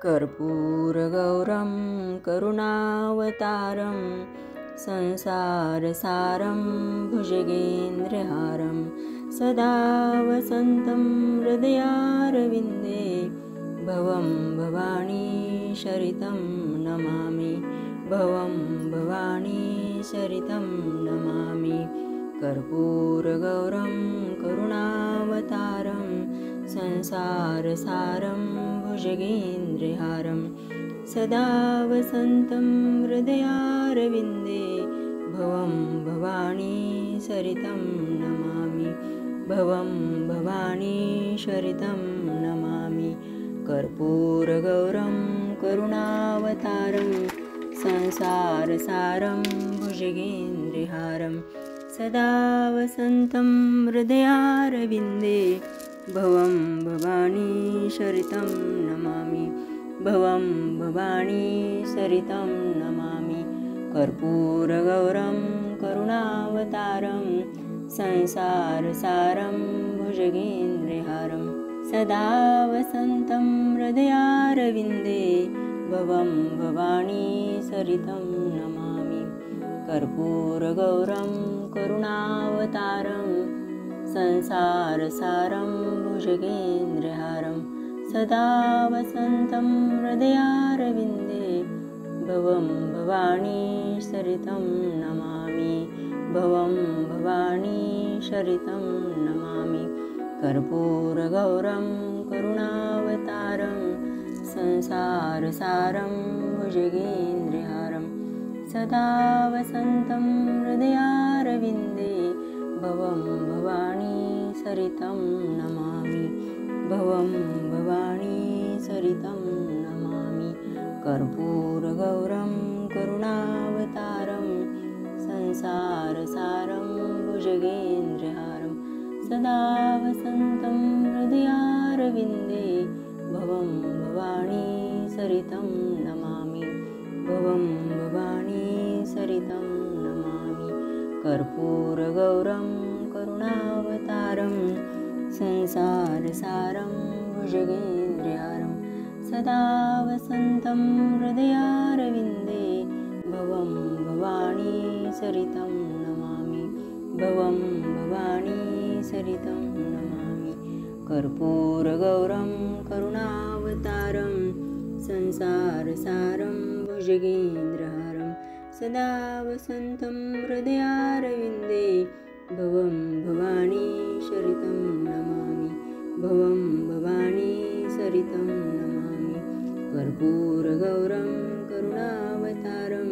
कर्पूरगौरं करुणावतारं संसारसारं भुजगेन्द्रहारं सदा वसन्तं हृदयारविन्दे भवं भवानी शरितं नमामि भवं भवानी शरितं नमामि कर्पूरगौरं करुणावतारं संसारसारं भुजगेन्द्रहारं सदा वसन्तं हृदयारविन्दे भवं भवानी सरितं नमामि भवं भवानी शरितं नमामि कर्पूरगौरं करुणावतारं संसारसारं भुजगेन्द्रहारं सदा वसन्तं हृदयारविन्दे भवं भवानी शरितं नमामि भवं भवानी सरितं नमामि कर्पूरगौरं करुणावतारं संसारसारं भुजगेन्द्रहारं सदा वसन्तं हृदयारविन्दे भवं भवानी सरितं नमामि कर्पूरगौरं करुणावतारं संसारसारं भुजगेन्द्रहारं सदा वसन्तं हृदयारविन्दे भवं भवानी सरितं नमामि भवं भवानी शरितं नमामि कर्पूरगौरं करुणावतारं संसारसारं भुजगेन्द्रहारं सदा वसन्तं हृदयारविन्दे भवं भवानी सरितं नमामि भवं भवानी सरितं नमामि कर्पूरगौरं करुणावतारं संसारसारं भुजगेन्द्रहारं सदा वसन्तं हृदयारविन्दे भवं भवानी सरितं नमामि भवं भवानी सरितं नमामि कर्पूरगौरं करुणावतारं संसारसारं भुजगेन्द्रहारं सदा वसन्तं हृदयारविन्दे भवं भवानी सरितं नमामि भवं भवानी सरितं नमामि कर्पूरगौरं करुणावतारं संसारसारं भुजगेन्द्रहारं सदा वसन्तं हृदयारविन्दे भवं भवानी शरितं नमामि भवं भवानी सरितं नमामि कर्पूरगौरं करुणावतारं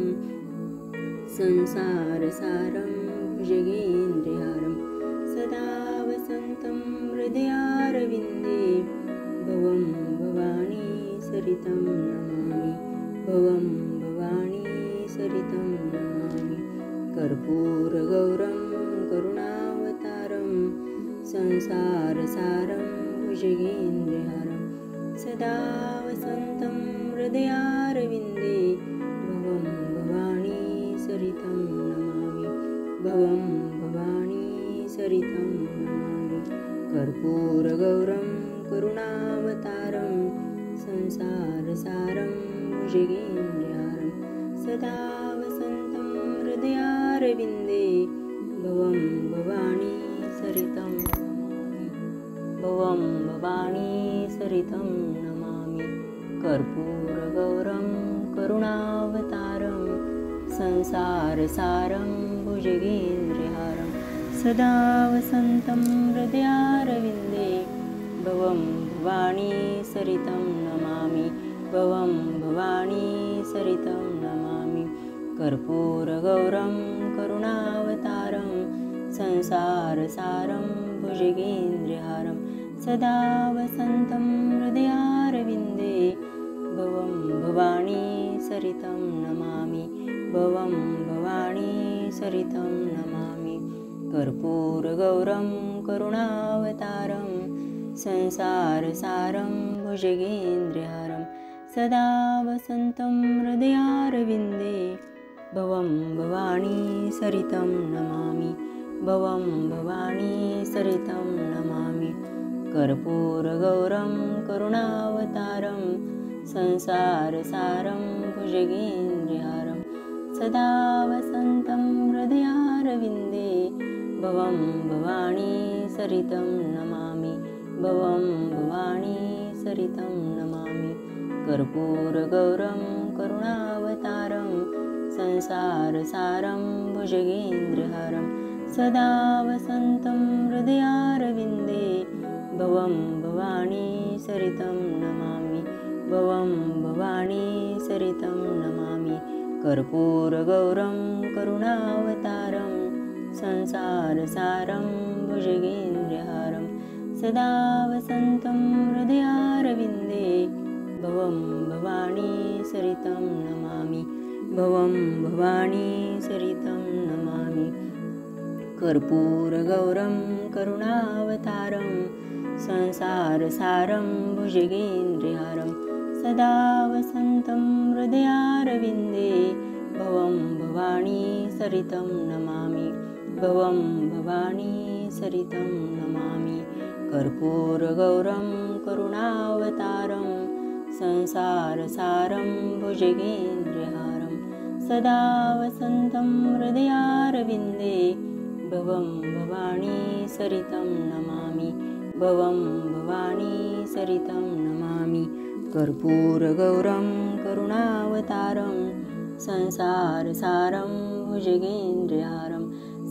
संसारसारं भुजगेन्द्रहारं सदा वसन्तं हृदयारविन्दे भवं भवानी सरितं नमामि भवं भवानी सरितं नमामि कर्पूरगौरं करुणावतारं संसारसारं भुजगेन्द्रहारं सदा वसन्तं हृदयारविन्दे भवं भवानी सरितं नमामि भवं भवानी सरितं नमामि कर्पूरगौरं करुणावतारं संसारसारं भुजगेन्द्रहारं सदा वसन्तं हृदयारविन्दे भवं भवानी सरितं नमामि भवं भवानी सरितं नमामि कर्पूरगौरं करुणावतारं संसारसारं भुजगेन्द्रहारं सदा वसन्तं हृदयारविन्दे भवं भवानी सरितं नमामि भवं भवानी सरितं नमामि कर्पूरगौरं करुणावतारं संसारसारं भुजगेन्द्रहारं सदा वसन्तं हृदयारविन्दे भवं भवानी सरितं नमामि भवं भवानी सरितं नमामि कर्पूरगौरं करुणावतारं संसारसारं भुजगेन्द्रहारं सदा वसन्तं हृदयारविन्दे भवं भवानी सरितं नमामि भवं भवानी सरितं नमामि कर्पूरगौरं करुणावतारं संसारसारं भुजगेन्द्रहारं सदा वसन्तं हृदयारविन्दे भवं भवानी सरितं नमामि भवं भवानी सरितं नमामि कर्पूरगौरं करुणावतारं संसारसारं भुजगेन्द्रहारं सदा वसन्तं हृदयारविन्दे भवं भवानी सरितं नमामि भवं भवानी सरितं नमामि कर्पूरगौरं करुणावतारं संसारसारं भुजगेन्द्रहारं सदा वसन्तं हृदयारविन्दे भवं भवानी सरितं नमामि भवं भवानी सरितं नमामि कर्पूरगौरं करुणावतारं संसारसारं भुजगेन्द्रहारं सदा वसन्तं हृदयारविन्दे भवं भवानी सरितं नमामि भवं भवानी सरितं नमामि कर्पूरगौरं करुणावतारं संसारसारं भुजगेन्द्रहारं सदा वसन्तं हृदयारविन्दे भवं भवानी सरितं नमामि भवं भवानी सरितं नमामि कर्पूरगौरं करुणावतारं संसारसारं भुजगेन्द्रहारं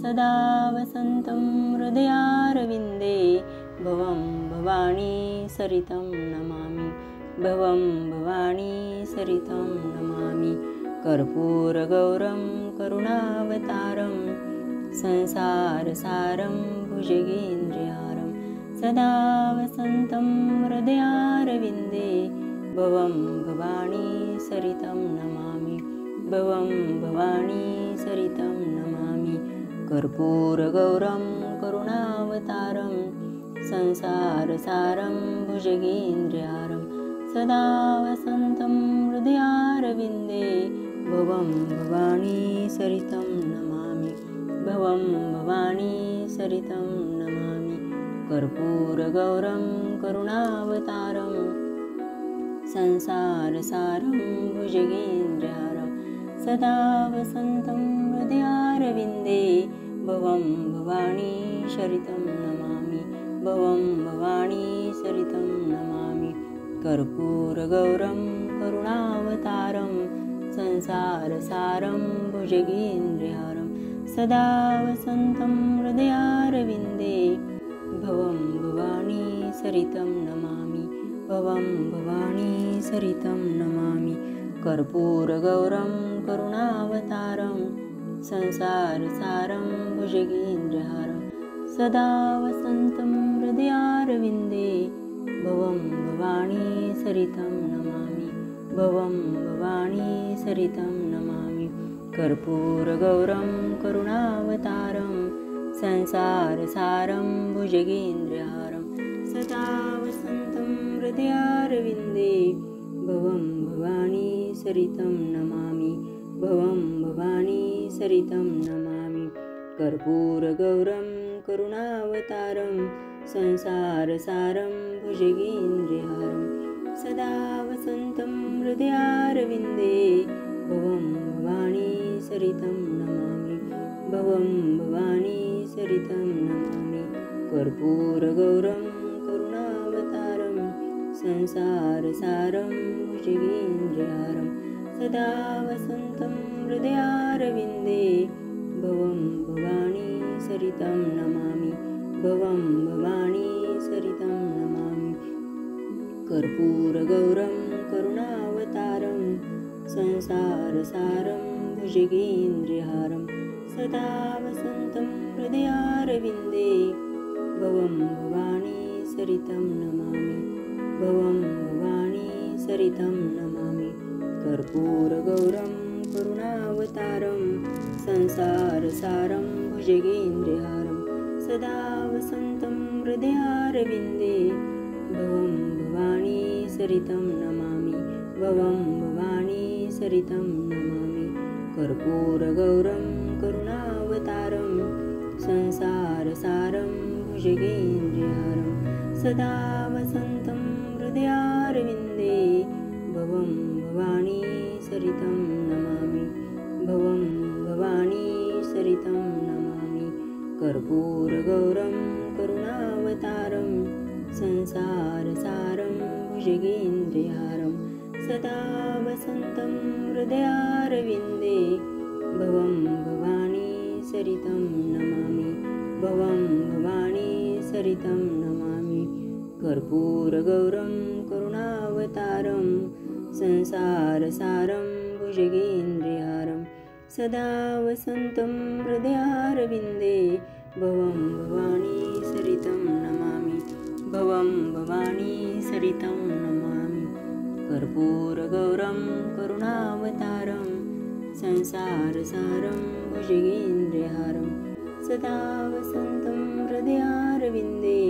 सदा वसन्तं हृदयारविन्दे भवं भवानी सरितं नमामि भवं भवानी सरितं नमामि कर्पूरगौरं करुणावतारं संसारसारं भुजगेन्द्रहारं सदा वसन्तं हृदयारविन्दे भवं भवानी सरितं नमामि भवं भवानी सरितं नमामि कर्पूरगौरं करुणावतारं संसारसारं भुजगेन्द्रहारं सदा वसन्तं हृदयारविन्दे भवं भवानी सरितं नमामि भवं भवानी सरितं नमामि कर्पूरगौरं करुणावतारं संसारसारं भुजगेन्द्रहारं सदा वसन्तं हृदयारविन्दे भवं भवानी सरितं नमामि भवं भवानी सरितं नमामि कर्पूरगौरं करुणावतारं संसारसारं भुजगेन्द्रहारं सदा वसन्तं हृदयारविन्दे भवं भवानी सरितं नमामि भवं भवानी सरितं नमामि कर्पूरगौरं करुणावतारं संसारसारं भुजगेन्द्रहारं सदा वसन्तं हृदयारविन्दे भवं भवानी सरितं नमामि भवं भवानी सरितं नमामि कर्पूरगौरं करुणावतारं संसारसारं भुजगेन्द्रहारं सदा वसन्तं हृदयारविन्दे भवं भवानी सरितं नमामि भवं भवानी सरितं नमामि कर्पूरगौरं करुणावतारं संसारसारं भुजगेन्द्रहारं सदा वसन्तं हृदयारविन्दे भवं भवानी सरितं नमामि भवं भवानी सरितं नमामि कर्पूरगौरं करुणावतारं संसारसारं भुजगेन्द्रहारं सदा वसन्तं हृदयारविन्दे भवं भवानी सरितं नमामि भवं भवानी सरितं नमामि कर्पूरगौरं करुणावतारं संसारसारं भुजगेन्द्रहारं सदा वसन्तं हृदयारविन्दे भवं भवानी सरितं नमामि भवं भवानी सरितं नमामि कर्पूरगौरं करुणावतारं संसारसारं भुजगेन्द्रहारं सदा वसन्तं हृदयारविन्दे भवं भवानी सरितं नमामि भवं भवानी सरितं नमामि कर्पूरगौरं करुणावतारं संसारसारं भुजगेन्द्रहारं सदा वसन्तं हृदयारविन्दे भवं भवानी सरितं नमामि भवं भवानी सरितं नमामि कर्पूरगौरं करुणावतारं संसारसारं भुजगेन्द्रहारं सदा वसन्तं हृदयारविन्दे भवं भवानी सरितं नमामि भवं भवानी सरितं नमामि कर्पूरगौरं करुणावतारं संसारसारं भुजगेन्द्रहारं सदा वसन्तं हृदयारविन्दे भवं भवानी सरितं नमामि भवं भवानी सरितं नमामि कर्पूरगौरं करुणावतारं संसारसारं भुजगेन्द्रहारं सदा वसन्तं हृदयारविन्दे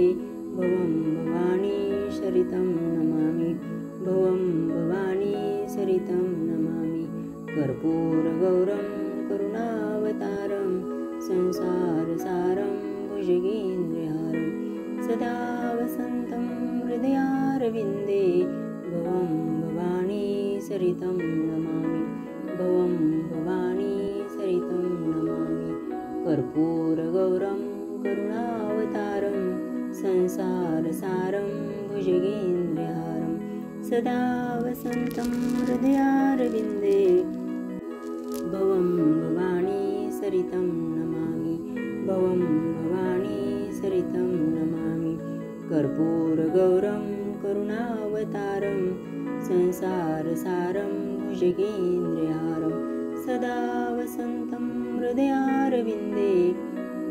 भवं भवानी सरितं नमामि भवं भवानी सरितं नमामि कर्पूरगौरं करुणावतारं संसारसारं भुजगेन्द्रहारं सदा वसन्तं हृदयारविन्दे भवं भवानी सरितं नमामि भवं भवानी सरितं नमामि कर्पूरगौरं करुणावतारं संसारसारं भुजगेन्द्रहारं सदा वसन्तं हृदयारविन्दे भवं भवानी सरितं नमामि भवं भवानी सरितं नमामि कर्पूरगौरं करुणावतारं संसारसारं भुजगेन्द्रहारं सदा वसन्तं हृदयारविन्दे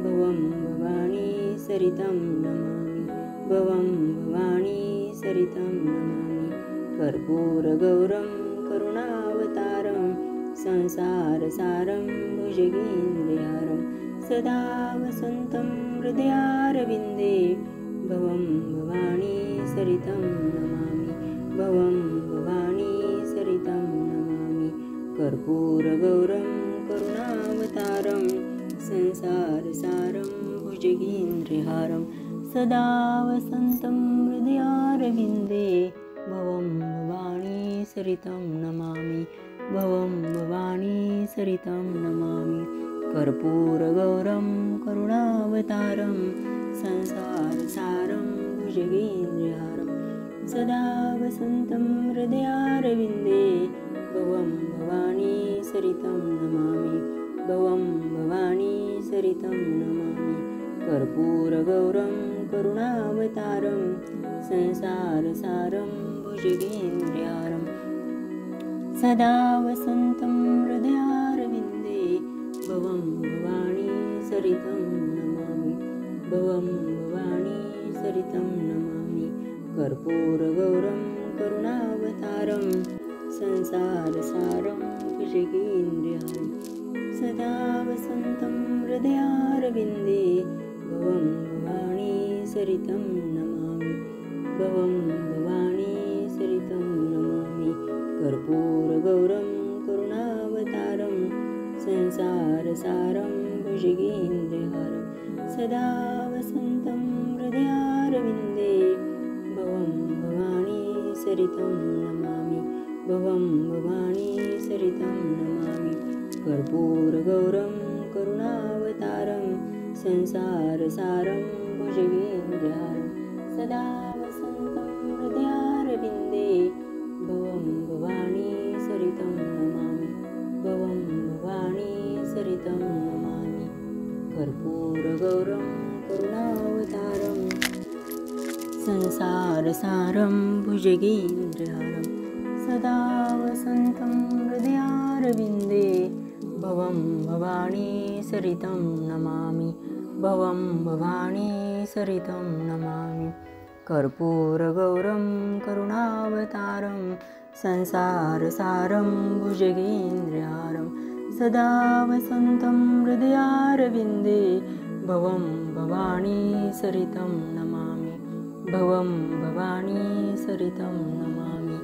भवं भवानी सरितं नमामि भवं भवानी सरितं नमामि कर्पूरगौरं करुणावतारं संसारसारं भुजगेन्द्रहारं सदा वसन्तं हृदयारविन्दे भवं भवानी सरितं नमामि भवं भवानी सरितं नमामि कर्पूरगौरं करुणावतारं संसारसारं भुजगेन्द्रहारं सदा वसन्तं हृदयारविन्दे भवं भवानी सरितं नमामि भवं भवानी सरितं नमामि कर्पूरगौरं करुणावतारं संसारसारं भुजगेन्द्रहारं सदा वसन्तं हृदयारविन्दे भवं भवानी सरितं नमामि भवं भवानी सरितं नमामि कर्पूरगौरं करुणावतारं संसारसारं भुजगेन्द्रहारं सदा वसन्तं हृदयारविन्दे भवं भवानी सरितं नमामि भवं भवानी सरितं नमामि कर्पूरगौरं करुणावतारं संसारसारं भुजगेन्द्रहारं सदा वसन्तं हृदयारविन्दे भवं भवानी सरितं नमामि भवं भवानी सरितं नमामि कर्पूरगौरं करुणावतारं संसारसारं भुजगेन्द्रहारं सदा वसन्तं हृदयारविन्दे भवं भवानी सरितं नमामि भवं भवानी सरितं नमामि कर्पूरगौरं करुणावतारं संसारसारं भुजगेन्द्रहारं सदा वसन्तं हृदयारविन्दे भवं भवानी सरितं नमामि भवं भवानी सरितं नमामि कर्पूरगौरं करुणावतारं संसारसारं भुजगेन्द्रहारं सदा वसन्तं हृदयारविन्दे भवं भवानी सरितं नमामि भवं भवानी सरितं नमामि कर्पूरगौरं करुणावतारं संसारसारं भुजगेन्द्रहारं सदा वसन्तं हृदयारविन्दे भवं भवानी सरितं नमामि भवं भवानी सरितं नमामि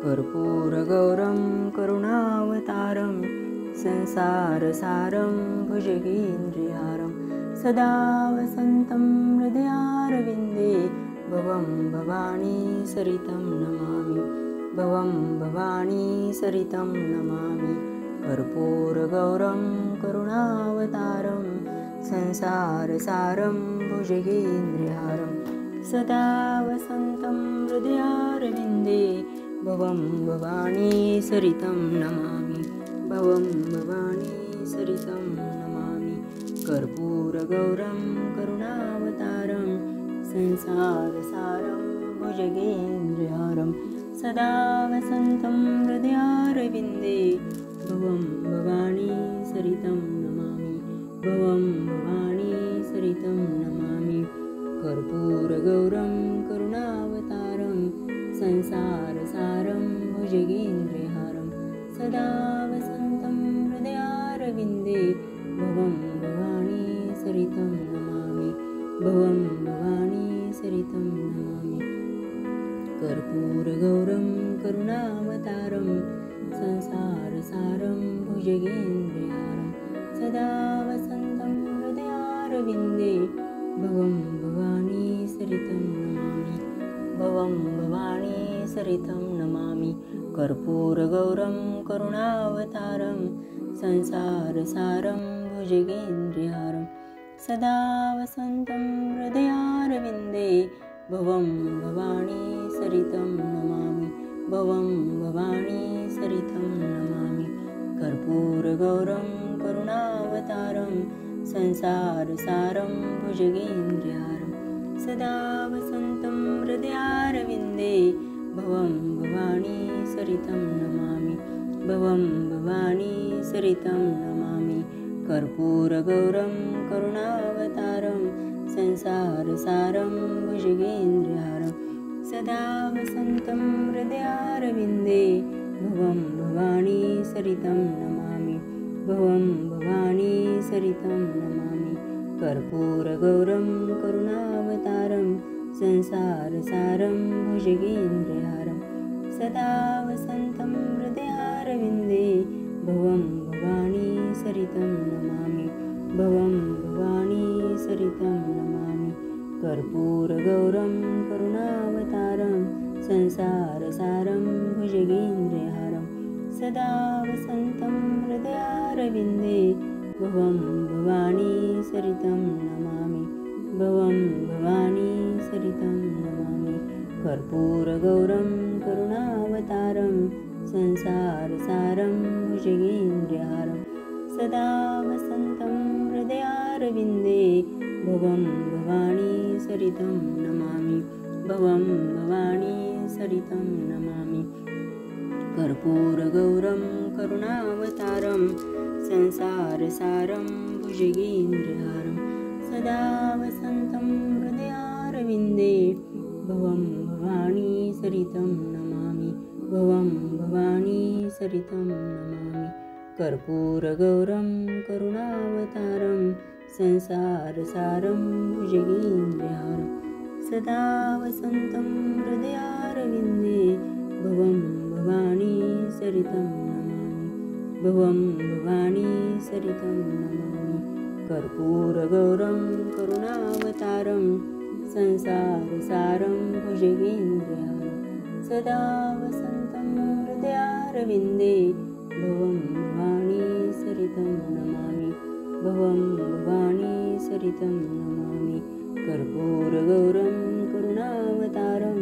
कर्पूरगौरं करुणावतारं संसारसारं भुजगेन्द्रहारं सदा वसन्तं हृदयारविन्दे भवं भवानी सरितं नमामि भवं भवानी सरितं नमामि कर्पूरगौरं करुणावतारं संसारसारं भुजगेन्द्रहारं सदा वसन्तं हृदयारविन्दे भवं भवानी सरितं नमामि भवं भवानी सरितं नमामि कर्पूरगौरं करुणावतारं संसारसारं भुजगेन्द्रहारं सदा वसन्तं हृदयारविन्दे भवं भवानी सरितं नमामि भवं भवानी सरितं नमामि कर्पूरगौरं करुणावतारं संसारसारं भुजगेन्द्रहारं सदा वसन्तं हृदयारविन्दे भवं भवानी सरितं नमामि भवं भवानी सरितं नमामि कर्पूरगौरं करुणावतारं संसारसारं भुजगेन्द्रहारं सदा वसन्तं हृदयारविन्दे भवं भवानी सरितं नमामि भवं भवानी सरितं नमामि कर्पूरगौरं करुणावतारं संसारसारं भुजगेन्द्रहारं सदा वसन्तं हृदयारविन्दे भवं भवानी सरितं नमामि भवं भवानी सरितं नमामि कर्पूरगौरं करुणावतारं संसारसारं भुजगेन्द्रहारं सदा वसन्तं हृदयारविन्दे भवं भवानी सरितं नमामि भवं भवानी सरितं नमामि कर्पूरगौरं करुणावतारं संसारसारं भुजगेन्द्रहारं सदा वसन्तं हृदयारविन्दे भवं भवानी सरितं नमामि भवं भवानी सरितं नमामि कर्पूरगौरं करुणावतारं संसारसारं भुजगेन्द्रहारं सदा वसन्तं हृदयारविन्दे भवं भवानी सरितं नमामि भवं भवानी सरितं नमामि कर्पूरगौरं करुणावतारं संसारसारं भुजगेन्द्रहारं सदा वसन्तं हृदयारविन्दे भवं भवानी सरितं नमामि भवं भवानी सरितं नमामि कर्पूरगौरं करुणावतारं संसारसारं भुजगेन्द्रहारं सदा वसन्तं हृदयारविन्दे भवं भवानी सरितं नमामि भवं भवानी सरितं नमामि कर्पूरगौरं करुणावतारं संसारसारं भुजगेन्द्रहारं सदा वसन्तं हृदयारविन्दे भवं भवानी सरितं नमामि भवं भवानी सरितं नमामि कर्पूरगौरं करुणावतारं संसारसारं भुजगेन्द्रहारं सदा वसन्तं हृदयारविन्दे भवं भवानी सरितं नमामि भवं भवानी सरितं नमामि कर्पूरगौरं करुणावतारं संसारसारं भुजगेन्द्रहारं सदा वसन्तं हृदयारविन्दे भवं भवानी सरितं नमामि भवं भवानी सरितं नमामि कर्पूरगौरं करुणावतारं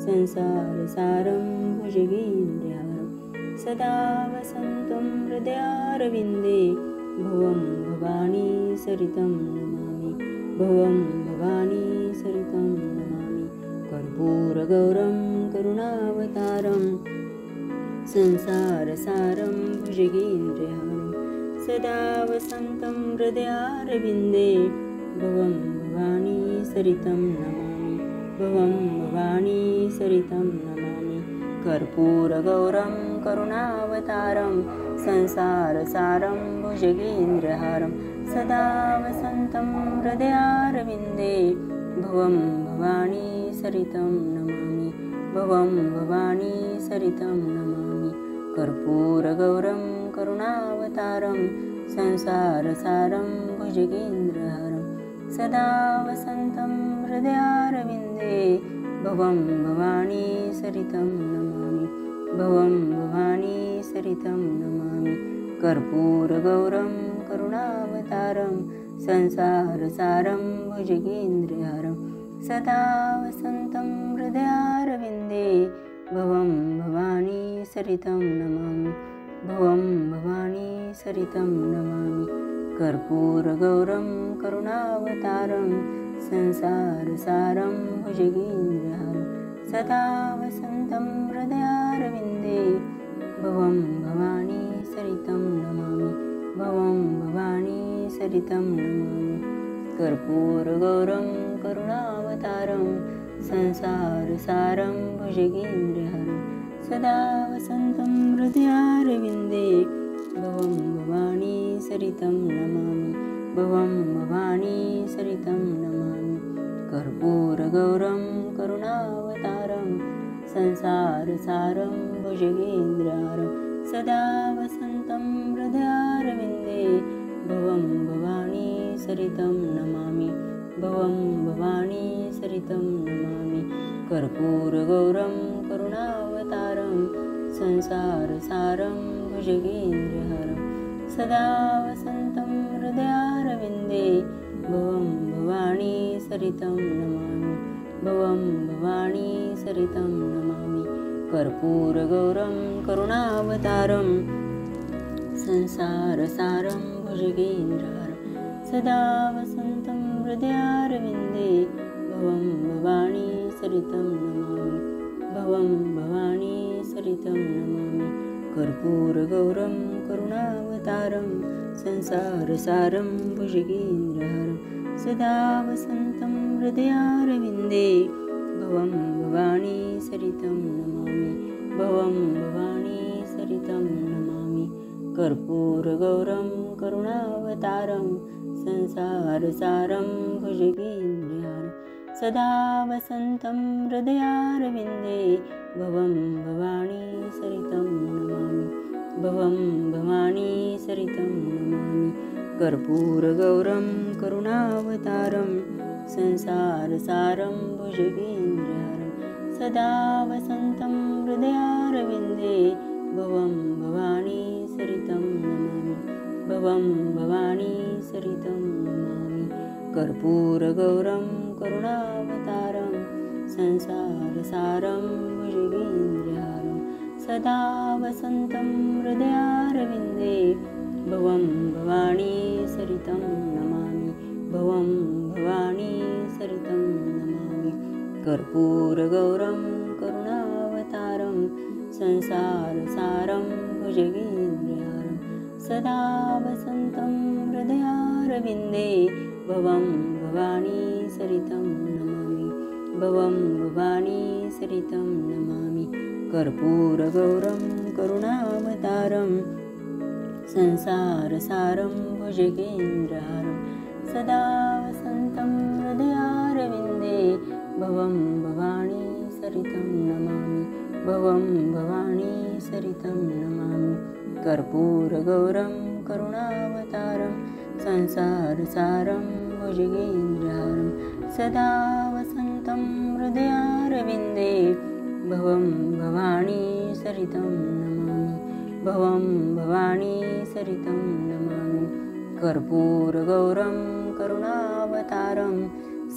संसारसारं भुजगेन्द्रहारं सदा वसन्तं हृदयारविन्दे भवं भवानी सरितं नमामि भवं भवानी सरितं नमामि कर्पूरगौरं करुणावतारं संसारसारं भुजगेन्द्रहारं सदा वसन्तं हृदयारविन्दे भवं भवानी सरितं नमामि भवं भवानी सरितं नमामि कर्पूरगौरं करुणावतारं संसारसारं भुजगेन्द्रहारं सदा वसन्तं हृदयारविन्दे भवं भवानी सरितं नमामि भवं भवानी सरितं नमामि कर्पूरगौरं करुणावतारं संसारसारं भुजगेन्द्रहारं सदा वसन्तं हृदयारविन्दे भवं भवानी सरितं नमामि भवं भवानी सरितं नमामि कर्पूरगौरं करुणावतारं संसारसारं भुजगेन्द्रहारं सदा वसन्तं हृदयारविन्दे भवं भवानी सरितं नमामि भवं भवानी सरितं नमामि कर्पूरगौरं करुणावतारं संसारसारं भुजगेन्द्रहारं सदा वसन्तं हृदयारविन्दे भवं भवानी सरितं नमामि भवं भवानी सरितं नमामि कर्पूरगौरं करुणावतारं संसारसारं भुजगेन्द्रहारं सदा वसन्तं हृदयारविन्दे भवं भवानी सरितं नमामि भवं भवानी सरितं नमामि कर्पूरगौरं करुणावतारं संसारसारं भुजगेन्द्रहारं सदा वसन्तं हृदयारविन्दे भवं भवानी सरितं नमामि भवं भवानी सरितं नमामि कर्पूरगौरं करुणावतारं संसारसारं भुजगेन्द्रहारं सदा वसन्तं हृदयारविन्दे भवं भवानी सरितं नमामि भवं भवानी सरितं नमामि कर्पूरगौरं करुणावतारं संसारसारं भुजगेन्द्रहारं सदा वसन्तं हृदयारविन्दे भवं भवानी सरितं नमामि भवं भवानी सरितं नमामि कर्पूरगौरं करुणावतारं संसारसारं भुजगेन्द्रहारं सदा वसन्तं हृदयारविन्दे भवं भवानी सरितं नमामि भवं भवानी सरितं नमामि कर्पूरगौरं करुणावतारं संसारसारं भुजगेन्द्रहारं सदा वसन्तं हृदयारविन्दे भवं भवानी सरितं नमामि भवं भवानी सरितं नमामि कर्पूरगौरं करुणावतारं संसारसारं भुजगेन्द्रहारं सदा वसन्तं हृदयारविन्दे भवं भवानी सरितं नमामि भवं भवानी सरितं नमामि कर्पूरगौरं करुणावतारं संसारसारं भुजगेन्द्रहारं सदा वसन्तं हृदयारविन्दे भवं भवानी सरितं नमामि भवं भवानी सरितं नमामि कर्पूरगौरं करुणावतारं संसारसारं भुजगेन्द्रहारं सदा वसन्तं हृदयारविन्दे भवं भवानी सरितं नमामि भवं भवानी सरितं नमामि कर्पूरगौरं करुणावतारं संसारसारं भुजगेन्द्रहारं सदा वसन्तं हृदयारविन्दे भवं भवानी सरितं नमामि भवं भवानी सरितं नमामि कर्पूरगौरं करुणावतारं संसारसारं भुजगेन्द्रहारं सदा वसन्तं हृदयारविन्दे भवं भवानी सरितं नमामि भवं भवानी सरितं नमामि कर्पूरगौरं करुणावतारं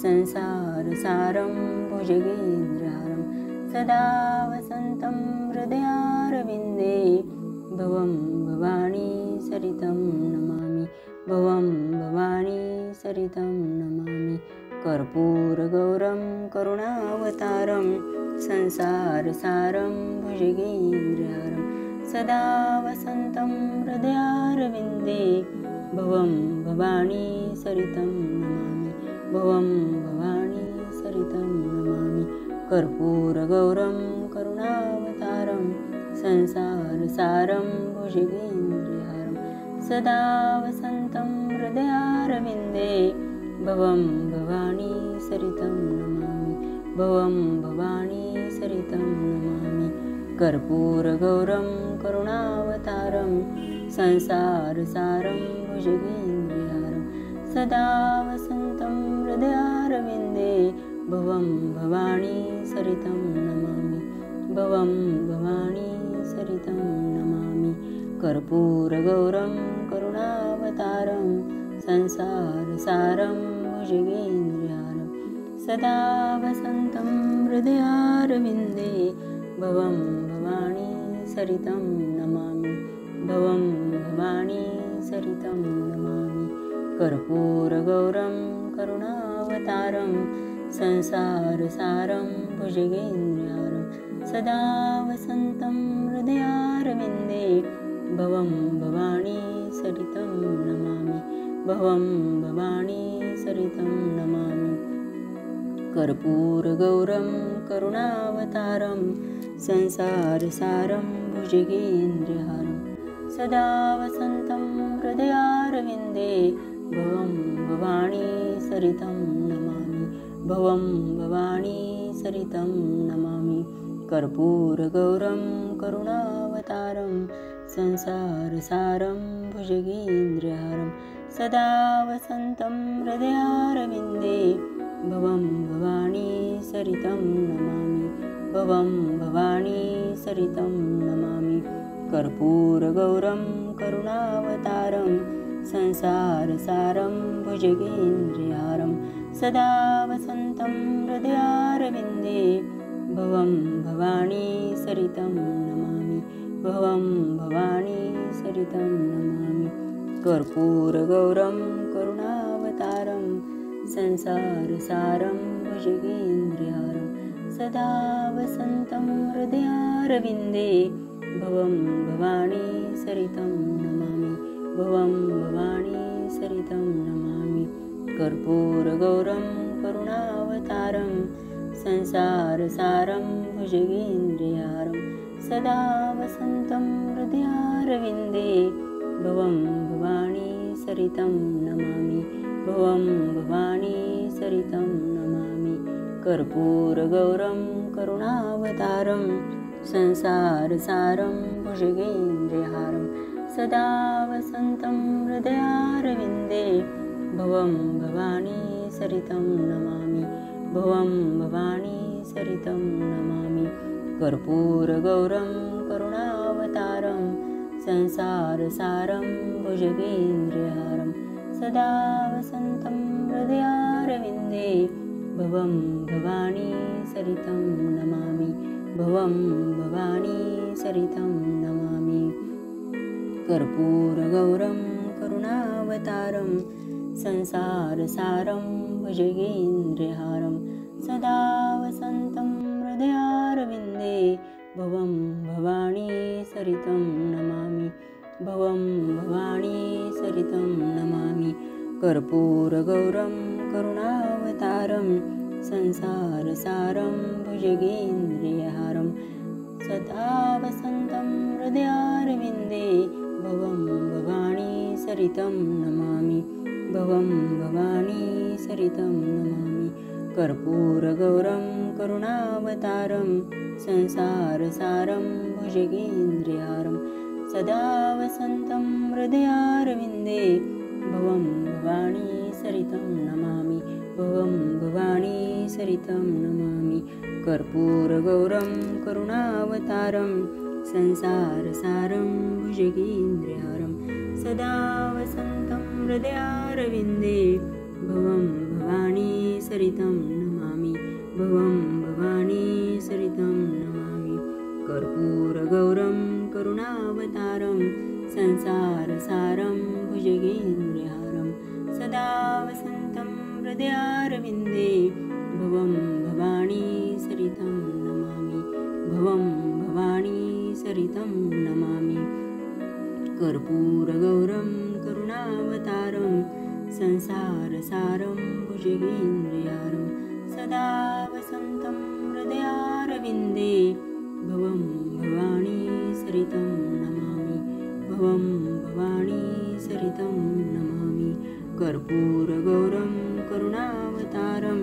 संसारसारं भुजगेन्द्रहारं सदा वसन्तं हृदयारविन्दे भवं भवानी सरितं नमामि भवं भवानी सरितं नमामि कर्पूरगौरं करुणावतारं संसारसारं भुजगेन्द्रहारं सदा वसन्तं हृदयारविन्दे भवं भवानी सरितं नमामि भवं भवानी सरितं नमामि कर्पूरगौरं करुणावतारं संसारसारं भुजगेन्द्रहारं सदा वसन्तं हृदयारविन्दे भवं भवानी सरितं नमामि भवं भवानी सरितं नमामि कर्पूरगौरं करुणावतारं संसारसारं भुजगेन्द्रहारं सदा वसन्तं हृदयारविन्दे भवं भवानी सरितं नमामि भवं भवानी सरितं नमामि कर्पूरगौरं करुणावतारं संसारसारं भुजगेन्द्रहारं सदा वसन्तं हृदयारविन्दे भवं भवानी सरितं नमामि भवं भवानी सरितं नमामि कर्पूरगौरं करुणावतारं संसारसारं भुजगेन्द्रहारं सदा वसन्तं हृदयारविन्दे भवं भवानी सरितं नमामि भवं भवानी सरितं नमामि कर्पूरगौरं करुणावतारं संसारसारं भुजगेन्द्रहारं सदा वसन्तं हृदयारविन्दे भवं भवानी सरितं नमामि भवं भवानी सरितं नमामि कर्पूरगौरं करुणावतारं संसारसारं भुजगेन्द्रहारं सदा वसन्तं हृदयारविन्दे भवं भवानी सरितं नमामि भवं भवानी सरितं नमामि कर्पूरगौरं करुणावतारं संसारसारं भुजगेन्द्रहारं सदा वसन्तं हृदयारविन्दे भवं भवानी सरितं नमामि भवं भवानी सरितं नमामि कर्पूरगौरं करुणावतारं संसारसारं भुजगेन्द्रहारं सदा वसन्तं हृदयारविन्दे भवं भवानी सरितं नमामि भवं भवानी सरितं नमामि कर्पूरगौरं करुणावतारं संसारसारं भुजगेन्द्रहारं सदा वसन्तं हृदयारविन्दे भवं भवानी सरितं नमामि भवं भवानी सरितं नमामि कर्पूरगौरं करुणावतारं संसारसारं भुजगेन्द्रहारं सदा वसन्तं हृदयारविन्दे भवं भवानी सरितं नमामि भवं भवानी सरितं नमामि कर्पूरगौरं करुणावतारं संसारसारं भुजगेन्द्रहारं सदा वसन्तं हृदयारविन्दे भवं भवानी सरितं नमामि भवं भवानी सरितं नमामि कर्पूरगौरं करुणावतारं संसारसारं भुजगेन्द्रहारं सदा वसन्तं हृदयारविन्दे भवं भवानी सरितं नमामि भवं भवानी सरितं नमामि कर्पूरगौरं करुणावतारं संसारसारं भुजगेन्द्रहारं सदा वसन्तं हृदयारविन्दे भवं भवानी सरितं नमामि भवं भवानी सरितं नमामि कर्पूरगौरं करुणावतारं संसारसारं भुजगेन्द्रहारं सदा वसन्तं हृदयारविन्दे भवं भवानी सरितं नमामि भवं भवानी सरितं नमामि कर्पूरगौरं करुणावतारं संसारसारं भुजगेन्द्रहारं सदा वसन्तं हृदयारविन्दे भवं भवानी सरितं नमामि भवं भवानी सरितं नमामि कर्पूरगौरं करुणावतारं संसारसारं भुजगेन्द्रहारं सदा वसन्तं हृदयारविन्दे भवं भवानी सरितं नमामि भवं भवानी सरितं नमामि कर्पूरगौरं करुणावतारं संसारसारं भुजगेन्द्रहारं सदा वसन्तं हृदयारविन्दे भवं भवानी सरितं नमामि भवं भवानी सरितं नमामि कर्पूरगौरं करुणावतारं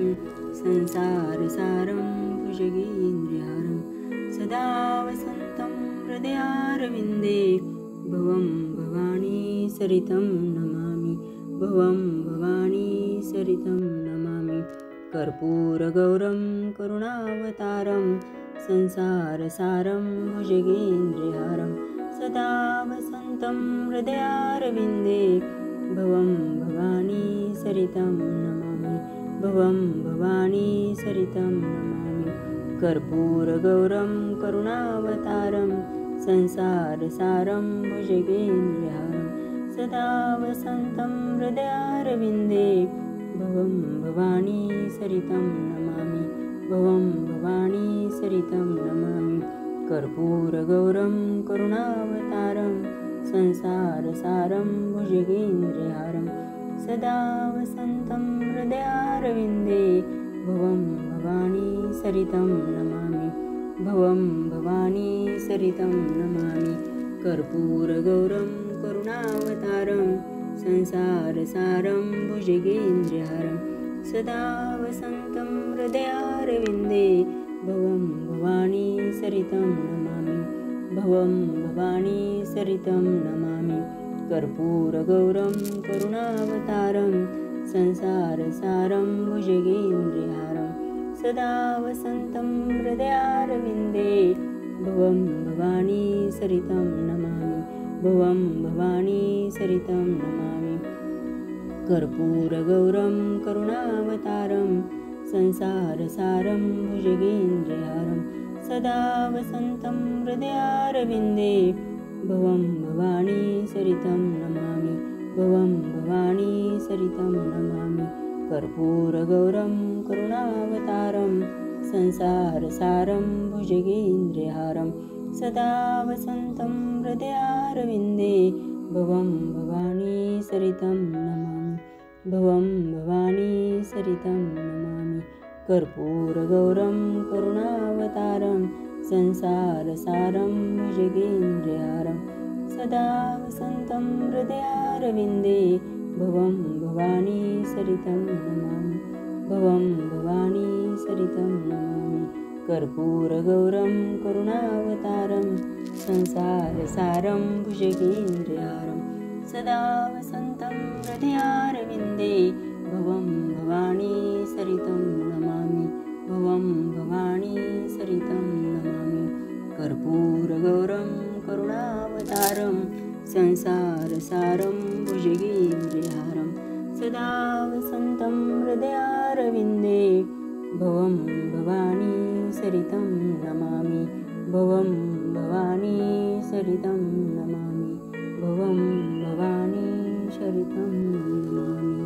संसारसारं भुजगेन्द्रहारं सदा वसन्तं हृदयारविन्दे भवं भवानी सरितं नमामि भवं भवानी सरितं नमामि कर्पूरगौरं करुणावतारं संसारसारं भुजगेन्द्रहारं सदा वसन्तं हृदयारविन्दे भवं भवानी सरितं नमामि भवं भवानी सरितं नमामि कर्पूरगौरं करुणावतारं संसारसारं भुजगेन्द्रहारं सदा वसन्तं हृदयारविन्दे भवं भवानी सरितं नमामि भवं भवानी सरितं नमामि कर्पूरगौरं करुणावतारं संसारसारं भुजगेन्द्रहारं सदा वसन्तं हृदयारविन्दे भवं भवानी सरितं नमामि भवं भवानी सरितं नमामि कर्पूरगौरं करुणावतारं संसारसारं भुजगेन्द्रहारं सदा वसन्तं हृदयारविन्दे भवं भवानी सरितं नमामि भवं भवानी सरितं नमामि कर्पूरगौरं करुणावतारं संसारसारं भुजगेन्द्रहारं सदा वसन्तं हृदयारविन्दे भवं भवानी सरितं नमामि भवं भवानी सरितं नमामि कर्पूरगौरं करुणावतारं संसारसारं भुजगेन्द्रहारं सदा वसन्तं हृदयारविन्दे भवं भवानी सरितं नमामि भवं भवानी सरितं नमामि कर्पूरगौरं करुणावतारं संसारसारं भुजगेन्द्रहारं सदा वसन्तं हृदयारविन्दे भवं भवानी सरितं नमामि भवं भवानी सरितं नमामि कर्पूरगौरं करुणावतारं संसारसारं भुजगेन्द्रहारं सदा वसन्तं हृदयारविन्दे भवं भवानी सरितं नमामि भवं भवानी सरितं नमामि कर्पूरगौरं करुणावतारं संसारसारं भुजगेन्द्रहारं सदा वसन्तं हृदयारविन्दे भवं भवानी सरितं नमामि भवं भवानी सरितं नमामि कर्पूरगौरं करुणावतारं संसारसारं भुजगेन्द्रहारं सदा वसन्तं हृदयारविन्दे भवं भवानी सरितं नमामि भवं भवानी सरितं नमामि भवं भवानी सरितं नमामि।